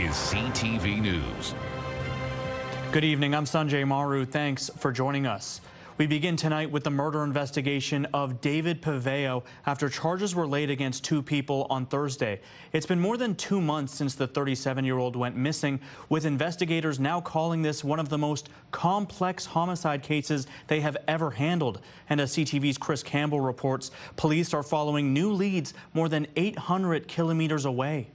is CTV News. Good evening. I'm Sanjay. Maru. Thanks for joining us. We begin tonight with the murder investigation of David Pavao after charges were laid against two people on Thursday. It's been more than 2 months since the 37-year-old went missing, with investigators now calling this one of the most complex homicide cases they have ever handled. And as CTV's Chris Campbell reports, police are following new leads more than 800 kilometers away.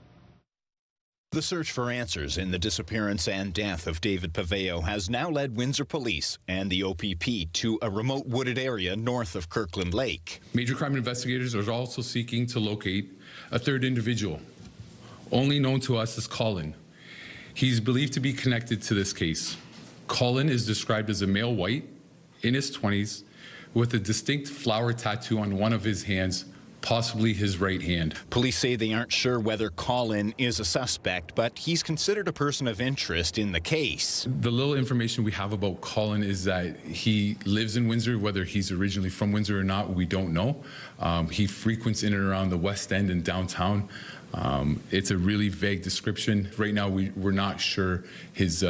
The search for answers in the disappearance and death of David Pavao has now led Windsor Police and the OPP to a remote wooded area north of Kirkland Lake. Major crime investigators are also seeking to locate a third individual, only known to us as Colin. He's believed to be connected to this case. Colin is described as a male white, in his 20s, with a distinct flower tattoo on one of his hands, possibly his right hand. Police say they aren't sure whether Colin is a suspect, but he's considered a person of interest in the case. The little information we have about Colin is that he lives in Windsor. Whether he's originally from Windsor or not, we don't know. He frequents in and around the West End and downtown. It's a really vague description. Right now, we're not sure his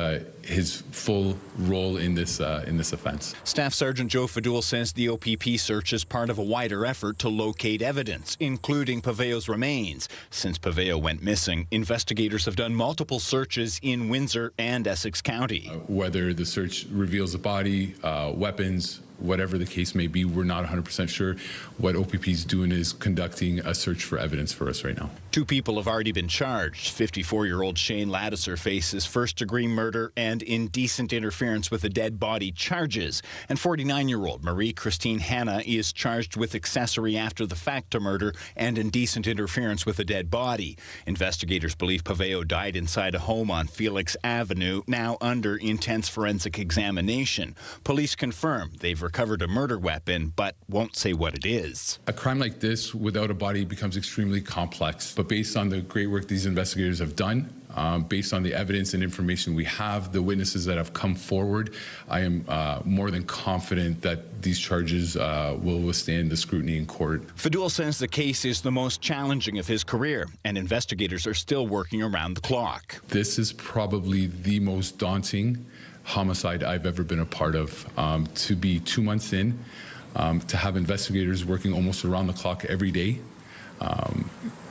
full role in this offense. Staff Sergeant Joe Fadul says the OPP search is part of a wider effort to locate evidence, including Pavao's remains. Since Pavao went missing, investigators have done multiple searches in Windsor and Essex County. Whether the search reveals a body, weapons, whatever the case may be, we're not 100% sure. What OPP is doing is conducting a search for evidence for us right now. Two people have already been charged. 54-year-old Shane Ladisser faces first-degree murder and indecent interference with a dead body charges. And 49-year-old Marie Christine Hanna is charged with accessory after the fact to murder and indecent interference with a dead body. Investigators believe Pavao died inside a home on Felix Avenue, now under intense forensic examination. Police confirm they've recovered a murder weapon, but won't say what it is. A crime like this without a body becomes extremely complex, but based on the great work these investigators have done, based on the evidence and information we have, the witnesses that have come forward, I am more than confident that these charges will withstand the scrutiny in court. Fadul says the case is the most challenging of his career, and investigators are still working around the clock. This is probably the most daunting homicide I've ever been a part of. To be 2 months in, to have investigators working almost around the clock every day,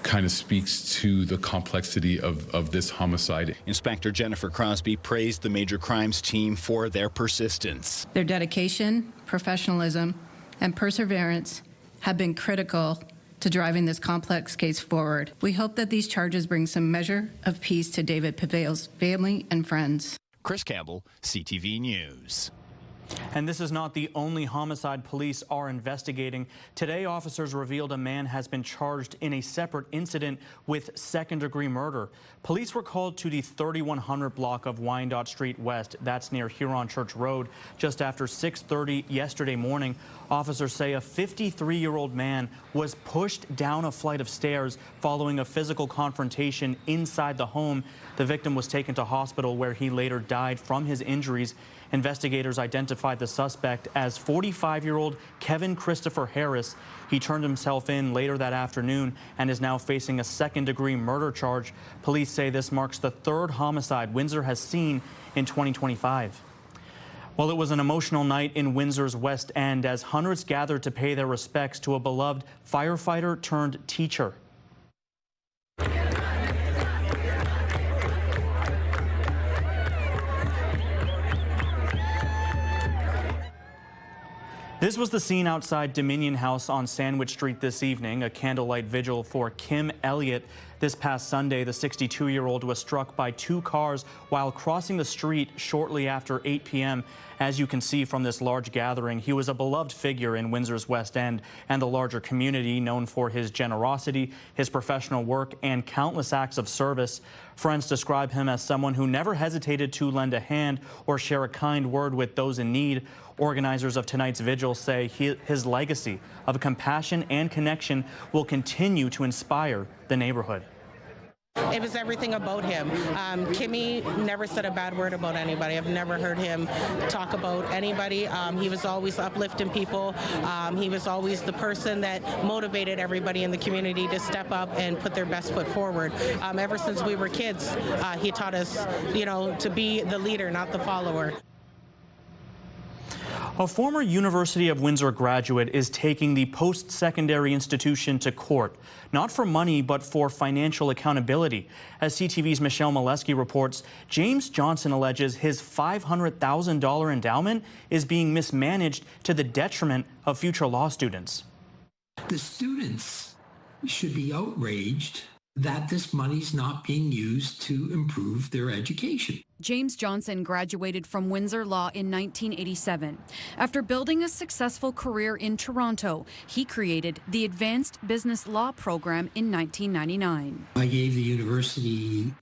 kind of speaks to the complexity of this homicide. Inspector Jennifer Crosby praised the major crimes team for their persistence. Their dedication, professionalism, and perseverance have been critical to driving this complex case forward. We hope that these charges bring some measure of peace to David Pavao's family and friends. Chris Campbell, CTV News. And this is not the only homicide police are investigating. Today, officers revealed a man has been charged in a separate incident with second-degree murder. Police were called to the 3100 block of Wyandotte Street West. That's near Huron Church Road. Just after 6:30 yesterday morning, officers say a 53-year-old man was pushed down a flight of stairs following a physical confrontation inside the home. The victim was taken to hospital where he later died from his injuries. Investigators identified the suspect as 45-year-old Kevin Christopher Harris. He turned himself in later that afternoon and is now facing a second-degree murder charge. Police say this marks the third homicide Windsor has seen in 2025. Well, it was an emotional night in Windsor's West End as hundreds gathered to pay their respects to a beloved firefighter turned teacher. This was the scene outside Dominion House on Sandwich Street this evening, a candlelight vigil for Kim Elliot. This past Sunday, the 62-year-old was struck by two cars while crossing the street shortly after 8 p.m. As you can see from this large gathering, he was a beloved figure in Windsor's West End and the larger community, known for his generosity, his professional work, and countless acts of service. Friends describe him as someone who never hesitated to lend a hand or share a kind word with those in need. Organizers of tonight's vigil say his legacy of compassion and connection will continue to inspire the neighborhood. It was everything about him. Kimmy never said a bad word about anybody. I've never heard him talk about anybody. He was always uplifting people. He was always the person that motivated everybody in the community to step up and put their best foot forward. Ever since we were kids, he taught us, to be the leader, not the follower. A former University of Windsor graduate is taking the post-secondary institution to court, not for money, but for financial accountability. As CTV's Michelle Molesky reports, James Johnson alleges his $500,000 endowment is being mismanaged to the detriment of future law students. The students should be outraged that this money's not being used to improve their education. James Johnson graduated from Windsor Law in 1987. After building a successful career in Toronto, he created the Advanced Business Law program in 1999. I gave the university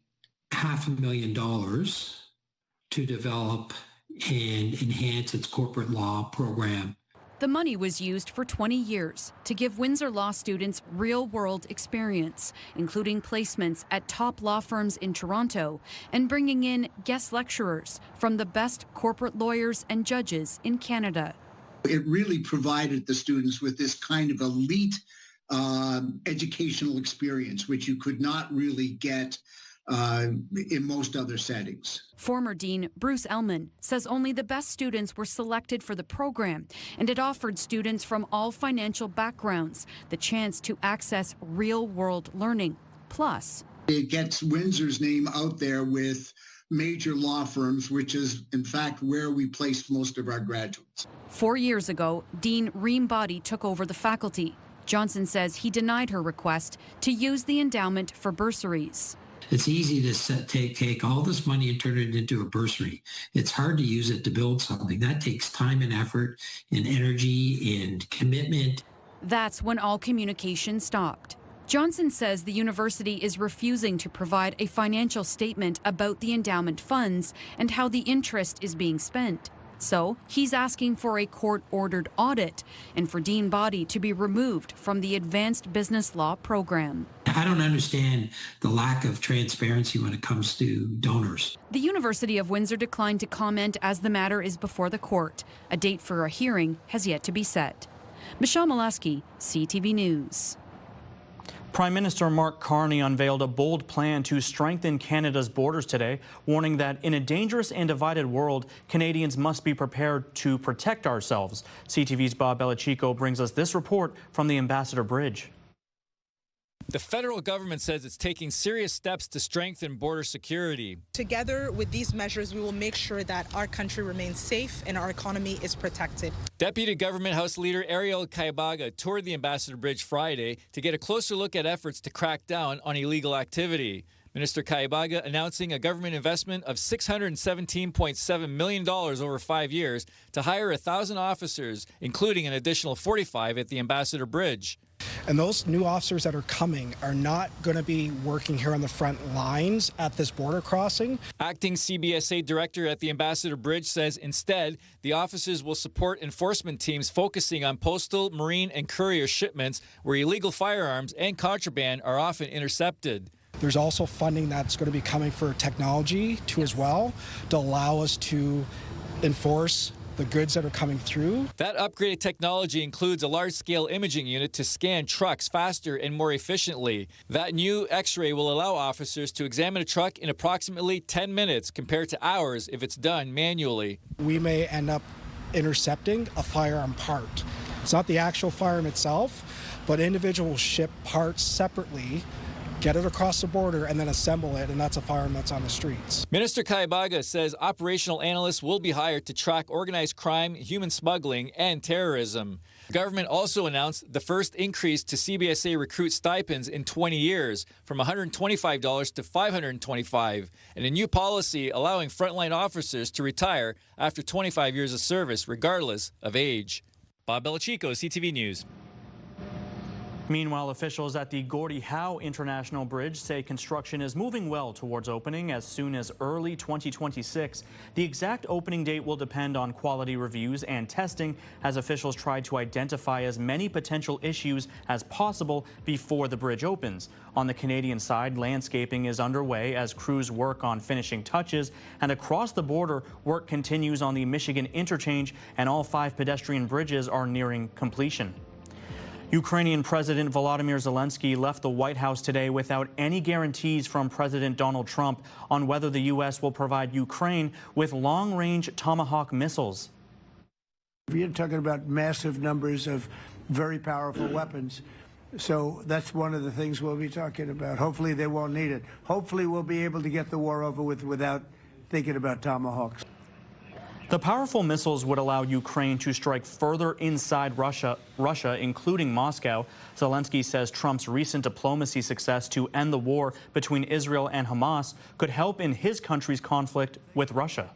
$500,000 to develop and enhance its corporate law program. The money was used for 20 years to give Windsor Law students real-world experience, including placements at top law firms in Toronto and bringing in guest lecturers from the best corporate lawyers and judges in Canada. It really provided the students with this kind of elite educational experience, which you could not really get in most other settings. Former Dean Bruce Ellman says only the best students were selected for the program, and it offered students from all financial backgrounds the chance to access real-world learning. Plus, it gets Windsor's name out there with major law firms, which is, in fact, where we placed most of our graduates. 4 years ago, Dean Reem Body took over the faculty. Johnson says he denied her request to use the endowment for bursaries. It's easy to take all this money and turn it into a bursary. It's hard to use it to build something. That takes time and effort and energy and commitment. That's when all communication stopped. Johnson says the university is refusing to provide a financial statement about the endowment funds and how the interest is being spent. So he's asking for a court-ordered audit and for Dean Body to be removed from the Advanced Business Law program. I don't understand the lack of transparency when it comes to donors. The University of Windsor declined to comment as the matter is before the court. A date for a hearing has yet to be set. Michelle Molesky, CTV News. Prime Minister Mark Carney unveiled a bold plan to strengthen Canada's borders today, warning that in a dangerous and divided world, Canadians must be prepared to protect ourselves. CTV's Bob Belichico brings us this report from the Ambassador Bridge. The federal government says it's taking serious steps to strengthen border security. Together with these measures, we will make sure that our country remains safe and our economy is protected. Deputy Government House Leader Ariel Caibaga toured the Ambassador Bridge Friday to get a closer look at efforts to crack down on illegal activity. Minister Caibaga announcing a government investment of $617.7 million over 5 years to hire 1,000 officers, including an additional 45 at the Ambassador Bridge. And those new officers that are coming are not going to be working here on the front lines at this border crossing. Acting CBSA director at the Ambassador Bridge says instead, the officers will support enforcement teams focusing on postal, marine, and courier shipments where illegal firearms and contraband are often intercepted. There's also funding that's going to be coming for technology too as well to allow us to enforce the goods that are coming through. That upgraded technology includes a large-scale imaging unit to scan trucks faster and more efficiently. That new X-ray will allow officers to examine a truck in approximately 10 minutes compared to hours if it's done manually. We may end up intercepting a firearm part. It's not the actual firearm itself, but individuals ship parts separately, get it across the border, and then assemble it, and that's a firearm that's on the streets. Minister Caibaga says operational analysts will be hired to track organized crime, human smuggling, and terrorism. The government also announced the first increase to CBSA recruit stipends in 20 years, from $125 to $525, and a new policy allowing frontline officers to retire after 25 years of service, regardless of age. Bob Belichico, CTV News. Meanwhile, officials at the Gordie Howe International Bridge say construction is moving well towards opening as soon as early 2026. The exact opening date will depend on quality reviews and testing as officials try to identify as many potential issues as possible before the bridge opens. On the Canadian side, landscaping is underway as crews work on finishing touches, and across the border, work continues on the Michigan interchange, and all 5 pedestrian bridges are nearing completion. Ukrainian President Volodymyr Zelensky left the White House today without any guarantees from President Donald Trump on whether the U.S. will provide Ukraine with long-range Tomahawk missiles. You're talking about massive numbers of very powerful weapons. So that's one of the things we'll be talking about. Hopefully they won't need it. Hopefully we'll be able to get the war over with without thinking about Tomahawks. The powerful missiles would allow Ukraine to strike further inside Russia, including Moscow. Zelensky says Trump's recent diplomacy success to end the war between Israel and Hamas could help in his country's conflict with Russia.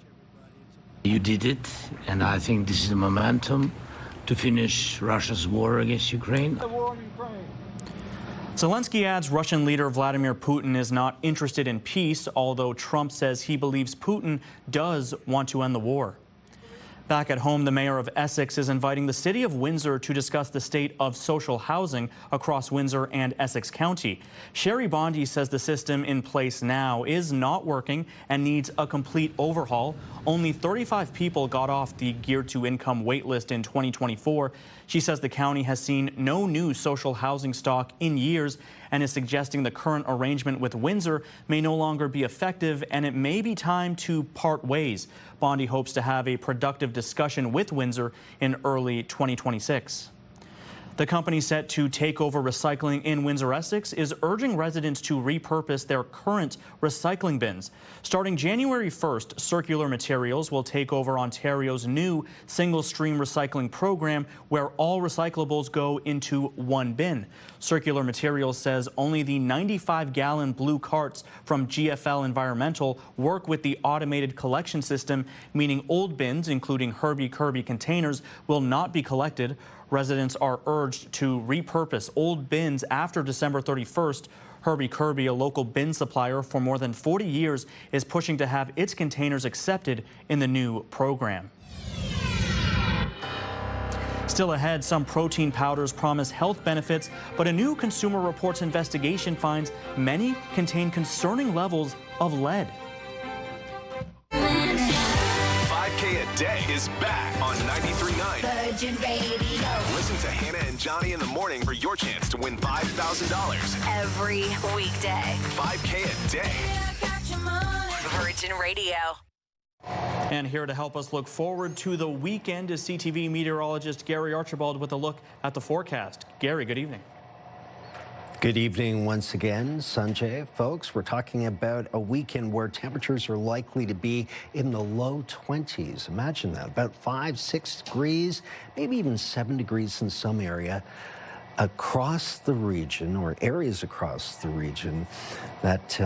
You did it, and I think this is the momentum to finish Russia's war against Ukraine. Zelensky adds Russian leader Vladimir Putin is not interested in peace, although Trump says he believes Putin does want to end the war. Back at home, the mayor of Essex is inviting the city of Windsor to discuss the state of social housing across Windsor and Essex County. Sherry Bondi says the system in place now is not working and needs a complete overhaul. Only 35 people got off the Geared to Income waitlist in 2024. She says the county has seen no new social housing stock in years and is suggesting the current arrangement with Windsor may no longer be effective and it may be time to part ways. Bondi hopes to have a productive discussion with Windsor in early 2026. The company set to take over recycling in Windsor, Essex, is urging residents to repurpose their current recycling bins. Starting January 1st, Circular Materials will take over Ontario's new single-stream recycling program where all recyclables go into one bin. Circular Materials says only the 95-gallon blue carts from GFL Environmental work with the automated collection system, meaning old bins, including Herbie Kirby containers, will not be collected. Residents are urged to repurpose old bins after December 31st. Herbie Kirby, a local bin supplier for more than 40 years, is pushing to have its containers accepted in the new program. Still ahead, some protein powders promise health benefits, but a new Consumer Reports investigation finds many contain concerning levels of lead. 5K a day is back on 93.9 Virgin Radio. Listen to Hannah and Johnny in the morning for your chance to win $5,000 Every weekday. 5K a day. Virgin Radio. And here to help us look forward to the weekend is CTV meteorologist Gary Archibald with a look at the forecast. Gary, good evening. Good evening once again, Sanjay. Folks, we're talking about a weekend where temperatures are likely to be in the low 20s. Imagine that, about 5-6 degrees, maybe even 7 degrees in some area across the region, or areas across the region that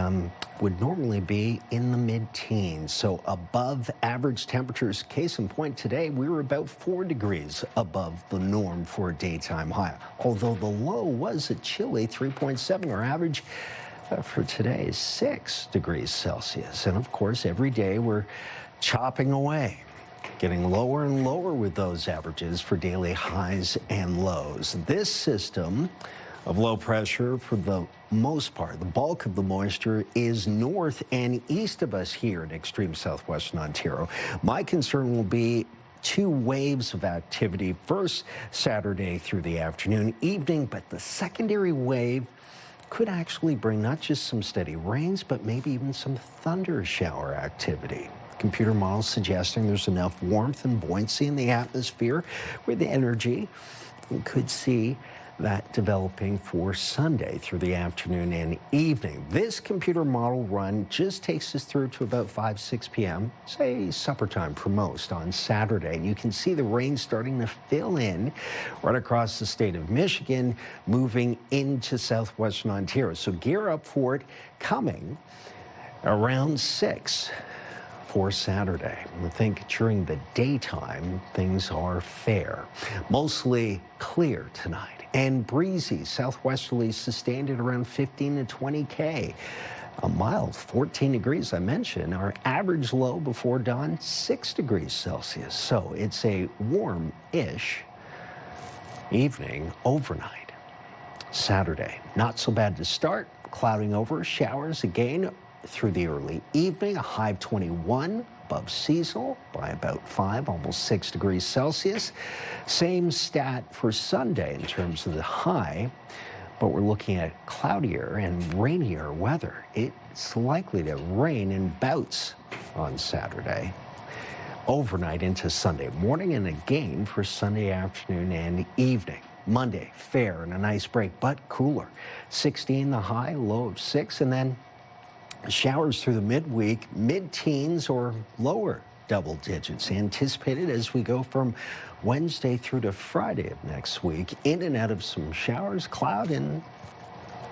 would normally be in the mid-teens. So above average temperatures. Case in point, today we were about 4 degrees above the norm for a daytime high, although the low was a chilly 3.7. Our average for today is 6 degrees Celsius. And of course, every day we're chopping away, getting lower and lower with those averages for daily highs and lows. This system of low pressure, for the most part, the bulk of the moisture is north and east of us here in extreme southwestern Ontario. My concern will be 2 waves of activity, first Saturday through the afternoon, evening, but the secondary wave could actually bring not just some steady rains, but maybe even some thunder shower activity. Computer models suggesting there's enough warmth and buoyancy in the atmosphere with the energy. We could see that developing for Sunday through the afternoon and evening. This computer model run just takes us through to about 5-6 p.m., say supper time for most on Saturday. And you can see the rain starting to fill in right across the state of Michigan, moving into southwestern Ontario. So gear up for it coming around 6 for Saturday. I think during the daytime, things are fair. Mostly clear tonight. and breezy. Southwesterly sustained at around 15 to 20 K. A mild 14 degrees, I mentioned. Our average low before dawn, 6 degrees Celsius. So it's a warm-ish evening overnight. Saturday, not so bad to start. Clouding over, showers again through the early evening. A high of 21, above seasonal by about 5, almost 6 degrees Celsius. Same stat for Sunday in terms of the high. But we're looking at cloudier and rainier weather. It's likely to rain in bouts on Saturday, overnight into Sunday morning, and again for Sunday afternoon and evening. Monday, fair and a nice break, but cooler. 16 the high, low of 6, and then showers through the midweek, mid-teens or lower double digits anticipated as we go from Wednesday through to Friday of next week. In and out of some showers, cloud, and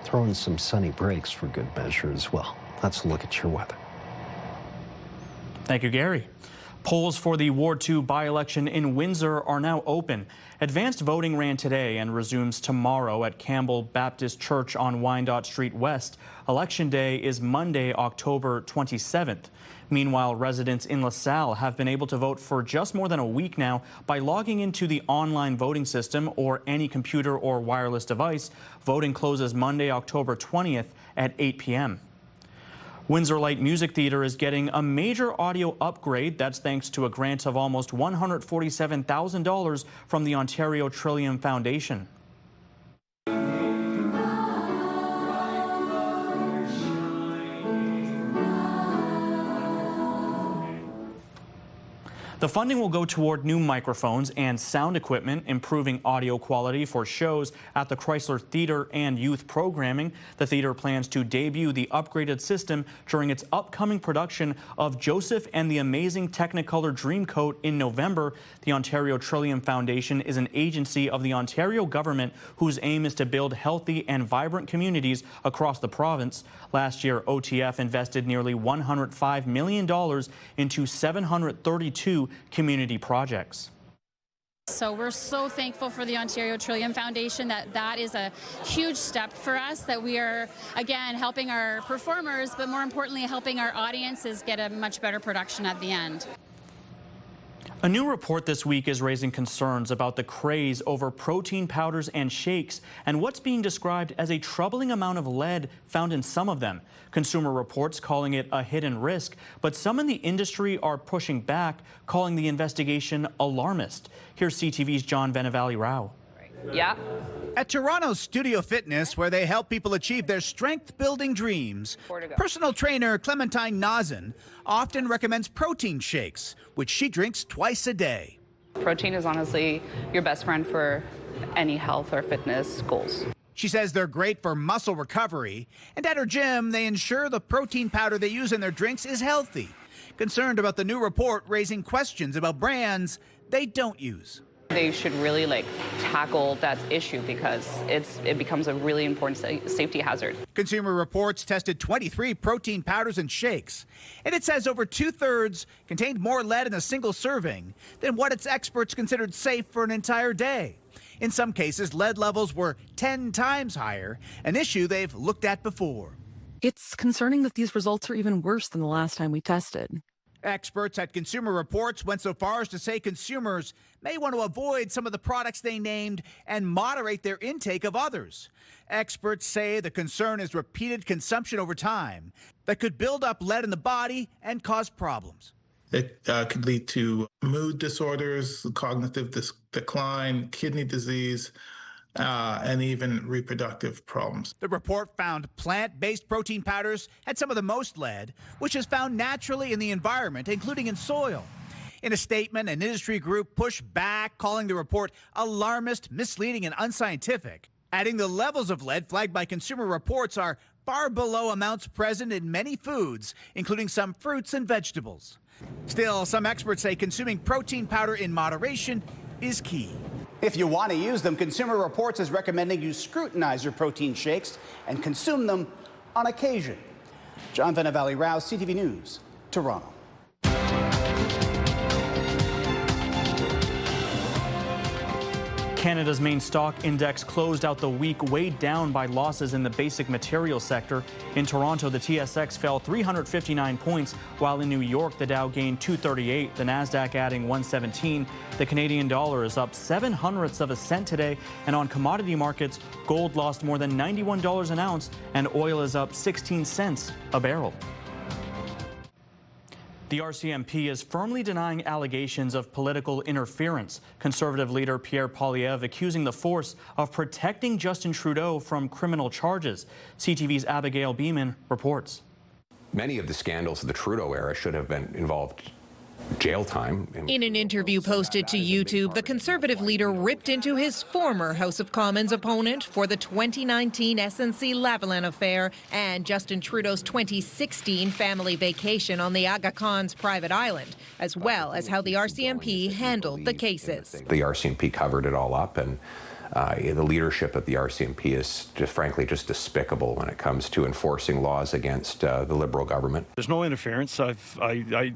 throw in some sunny breaks for good measure as well. Let's look at your weather. Thank you, Gary. Polls for the Ward 2 by-election in Windsor are now open. Advanced voting ran today and resumes tomorrow at Campbell Baptist Church on Wyandotte Street West. Election Day is Monday, October 27th. Meanwhile, residents in LaSalle have been able to vote for just more than a week now by logging into the online voting system or any computer or wireless device. Voting closes Monday, October 20th at 8 p.m. Windsor Light Music Theatre is getting a major audio upgrade. That's thanks to a grant of almost $147,000 from the Ontario Trillium Foundation. The funding will go toward new microphones and sound equipment, improving audio quality for shows at the Chrysler Theatre and youth programming. The theatre plans to debut the upgraded system during its upcoming production of Joseph and the Amazing Technicolor Dreamcoat in November. The Ontario Trillium Foundation is an agency of the Ontario government whose aim is to build healthy and vibrant communities across the province. Last year, OTF invested nearly $105 million into 732 community projects. So we're so thankful for the Ontario Trillium Foundation that is a huge step for us, that we are, again, helping our performers, but more importantly, helping our audiences get a much better production at the end. A new report this week is raising concerns about the craze over protein powders and shakes and what's being described as a troubling amount of lead found in some of them. Consumer Reports calling it a hidden risk, but some in the industry are pushing back, calling the investigation alarmist. Here's CTV's John Venevali-Rao. Yeah. At Toronto's Studio Fitness, where they help people achieve their strength-building dreams, personal trainer Clementine Nazin often recommends protein shakes, which she drinks twice a day. Protein is honestly your best friend for any health or fitness goals. She says they're great for muscle recovery, and at her gym, they ensure the protein powder they use in their drinks is healthy. Concerned about the new report raising questions about brands they don't use. They should really tackle that issue because it becomes a really important safety hazard. Consumer Reports tested 23 protein powders and shakes, and it says over 2/3 contained more lead in a single serving than what its experts considered safe for an entire day. In some cases, lead levels were 10 times higher, an issue they've looked at before. It's concerning that these results are even worse than the last time we tested. Experts at Consumer Reports went so far as to say consumers may want to avoid some of the products they named and moderate their intake of others. Experts say the concern is repeated consumption over time that could build up lead in the body and cause problems. It could lead to mood disorders, cognitive decline, kidney disease, and even reproductive problems. The report found plant-based protein powders had some of the most lead, which is found naturally in the environment, including in soil. In a statement, an industry group pushed back, calling the report alarmist, misleading, and unscientific, adding the levels of lead flagged by Consumer Reports are far below amounts present in many foods, including some fruits and vegetables. Still, some experts say consuming protein powder in moderation is key. If you want to use them, Consumer Reports is recommending you scrutinize your protein shakes and consume them on occasion. John Venevali-Rao, CTV News, Toronto. Canada's main stock index closed out the week weighed down by losses in the basic materials sector. In Toronto, the TSX fell 359 points, while in New York, the Dow gained 238, the Nasdaq adding 117. The Canadian dollar is up 0.07 of a cent today, and on commodity markets, gold lost more than $91 an ounce, and oil is up 16 cents a barrel. The RCMP is firmly denying allegations of political interference. Conservative leader Pierre Poilievre accusing the force of protecting Justin Trudeau from criminal charges. CTV's Abigail Beeman reports. Many of the scandals of the Trudeau era should have been involved jail time. In an interview posted to YouTube, the Conservative leader ripped into his former House of Commons opponent for the 2019 SNC-Lavalin affair and Justin Trudeau's 2016 family vacation on the Aga Khan's private island, as well as how the RCMP handled the cases. The RCMP covered it all up, and the leadership of the RCMP is frankly just despicable when it comes to enforcing laws against the Liberal government. There's no interference. I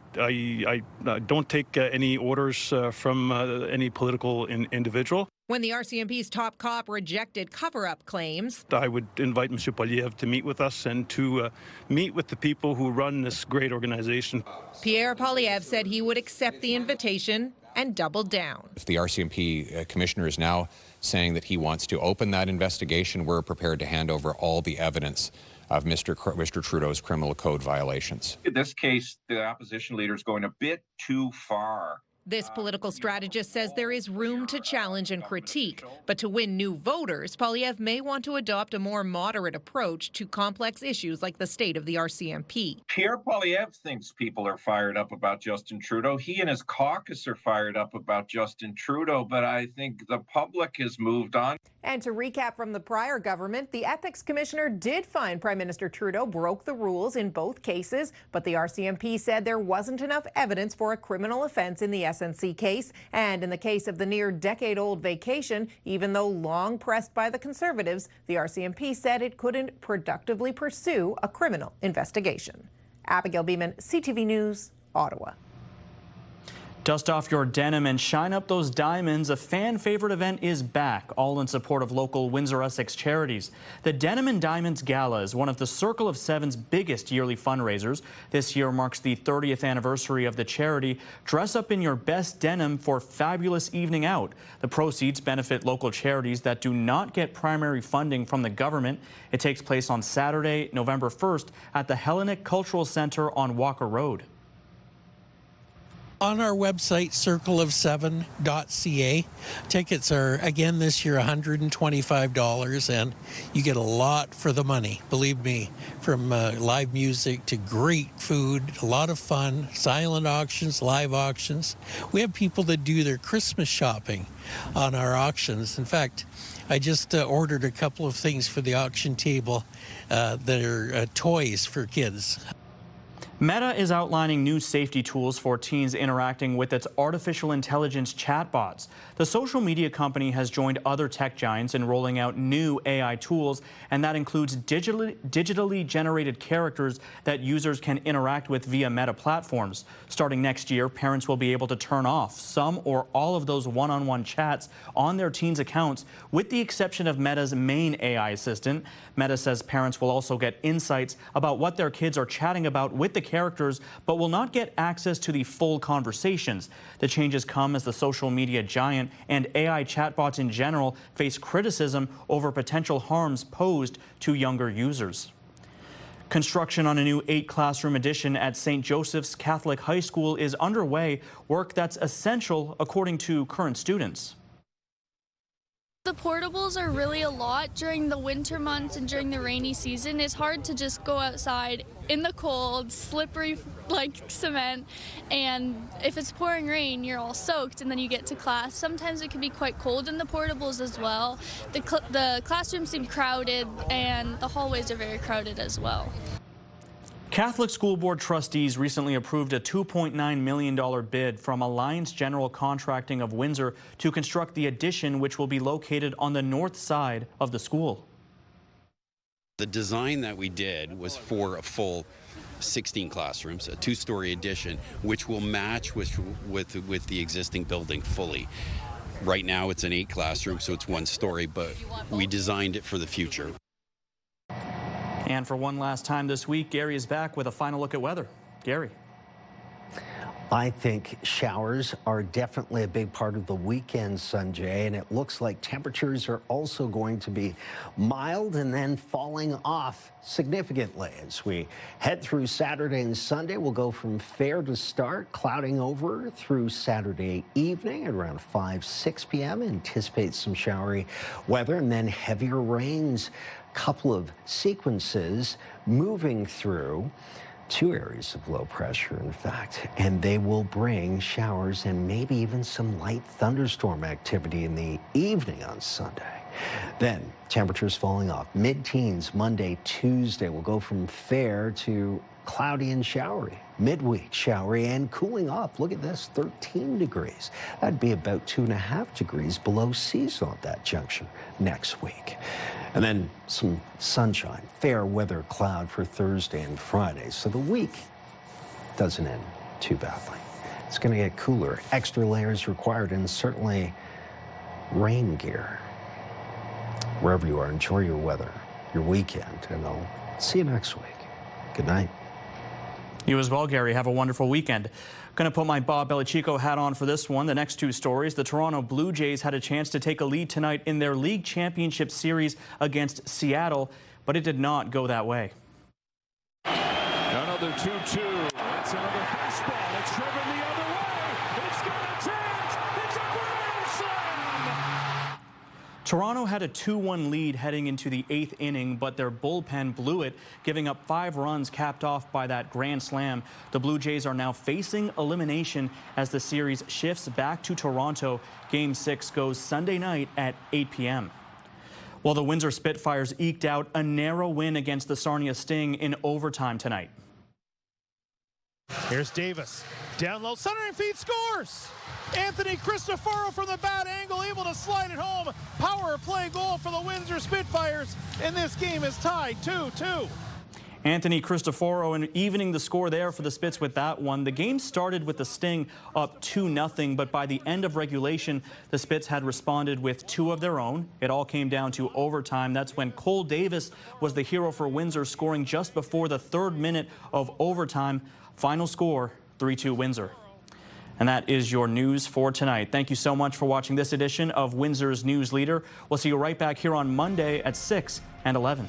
don't take any orders from any political individual. When the RCMP's top cop rejected cover-up claims, I would invite Monsieur Poilievre to meet with us and to meet with the people who run this great organization. Pierre Poilievre said he would accept the invitation and doubled down. If the RCMP commissioner is now saying that he wants to open that investigation, we're prepared to hand over all the evidence of Mr. Trudeau's criminal code violations. In this case, the opposition leader is going a bit too far. This political strategist says there is room to challenge and critique, but to win new voters, Poilievre may want to adopt a more moderate approach to complex issues like the state of the RCMP. Pierre Poilievre thinks people are fired up about Justin Trudeau. He and his caucus are fired up about Justin Trudeau, but I think the public has moved on. And to recap from the prior government, the ethics commissioner did find Prime Minister Trudeau broke the rules in both cases, but the RCMP said there wasn't enough evidence for a criminal offense in the SNC case. And in the case of the near-decade-old vacation, even though long pressed by the Conservatives, the RCMP said it couldn't productively pursue a criminal investigation. Abigail Beeman, CTV News, Ottawa. Dust off your denim and shine up those diamonds. A fan favorite event is back, all in support of local Windsor Essex charities. The Denim and Diamonds Gala is one of the Circle of Seven's biggest yearly fundraisers. This year marks the 30th anniversary of the charity. Dress up in your best denim for fabulous evening out. The proceeds benefit local charities that do not get primary funding from the government. It takes place on Saturday, November 1st at the Hellenic Cultural Centre on Walker Road. On our website, circleof7.ca, tickets are, again, this year $125, and you get a lot for the money, believe me, from live music to great food, a lot of fun, silent auctions, live auctions. We have people that do their Christmas shopping on our auctions. In fact, I just ordered a couple of things for the auction table that are toys for kids. Meta is outlining new safety tools for teens interacting with its artificial intelligence chatbots. The social media company has joined other tech giants in rolling out new AI tools, and that includes digitally generated characters that users can interact with via Meta platforms. Starting next year, parents will be able to turn off some or all of those one-on-one chats on their teens' accounts, with the exception of Meta's main AI assistant. Meta says parents will also get insights about what their kids are chatting about with the characters, but will not get access to the full conversations. The changes come as the social media giant and AI chatbots in general face criticism over potential harms posed to younger users. Construction on a new 8-classroom addition at St. Joseph's Catholic High School is underway, work that's essential according to current students. The portables are really a lot during the winter months and during the rainy season. It's hard to just go outside in the cold, slippery like cement, and if it's pouring rain, you're all soaked and then you get to class. Sometimes it can be quite cold in the portables as well. The classrooms seem crowded and the hallways are very crowded as well. Catholic School Board trustees recently approved a $2.9 million bid from Alliance General Contracting of Windsor to construct the addition, which will be located on the north side of the school. The design that we did was for a full 16 classrooms, a 2-story addition, which will match with the existing building fully. Right now it's an 8 classroom, so it's 1 story, but we designed it for the future. And for one last time this week, Gary is back with a final look at weather. Gary. I think showers are definitely a big part of the weekend, Sanjay, and it looks like temperatures are also going to be mild and then falling off significantly. As we head through Saturday and Sunday, we'll go from fair to start, clouding over through Saturday evening at around 6 p.m. Anticipate some showery weather and then heavier rains. Couple of sequences moving through 2 areas of low pressure, in fact, and they will bring showers and maybe even some light thunderstorm activity in the evening on Sunday. Then temperatures falling off. Mid-teens Monday, Tuesday will go from fair to cloudy and showery. Midweek showery and cooling off. Look at this, 13 degrees. That'd be about 2.5 degrees below seasonal at that juncture next week. And then some sunshine, fair weather cloud for Thursday and Friday. So the week doesn't end too badly. It's going to get cooler. Extra layers required and certainly rain gear. Wherever you are, enjoy your weather, your weekend, and I'll see you next week. Good night. You as well, Gary. Have a wonderful weekend. Going to put my Bob Belichico hat on for this one. The next 2 stories. The Toronto Blue Jays had a chance to take a lead tonight in their league championship series against Seattle, but it did not go that way. Another 2-2. It's another fastball. It's driven the other way. It's got a chance. It's a grand slam. Toronto had a 2-1 lead heading into the 8th inning, but their bullpen blew it, giving up 5 runs capped off by that grand slam. The Blue Jays are now facing elimination as the series shifts back to Toronto. Game 6 goes Sunday night at 8 p.m. Well, the Windsor Spitfires eked out a narrow win against the Sarnia Sting in overtime tonight. Here's Davis. Down low, center and feed, scores! Anthony Cristoforo from the bad angle, able to slide it home. Power play goal for the Windsor Spitfires, and this game is tied 2-2. Anthony Cristoforo and evening the score there for the Spits with that one. The game started with the Sting up 2-0, but by the end of regulation, the Spits had responded with 2 of their own. It all came down to overtime. That's when Cole Davis was the hero for Windsor, scoring just before the 3rd minute of overtime. Final score, 3-2 Windsor. And that is your news for tonight. Thank you so much for watching this edition of Windsor's News Leader. We'll see you right back here on Monday at 6 and 11.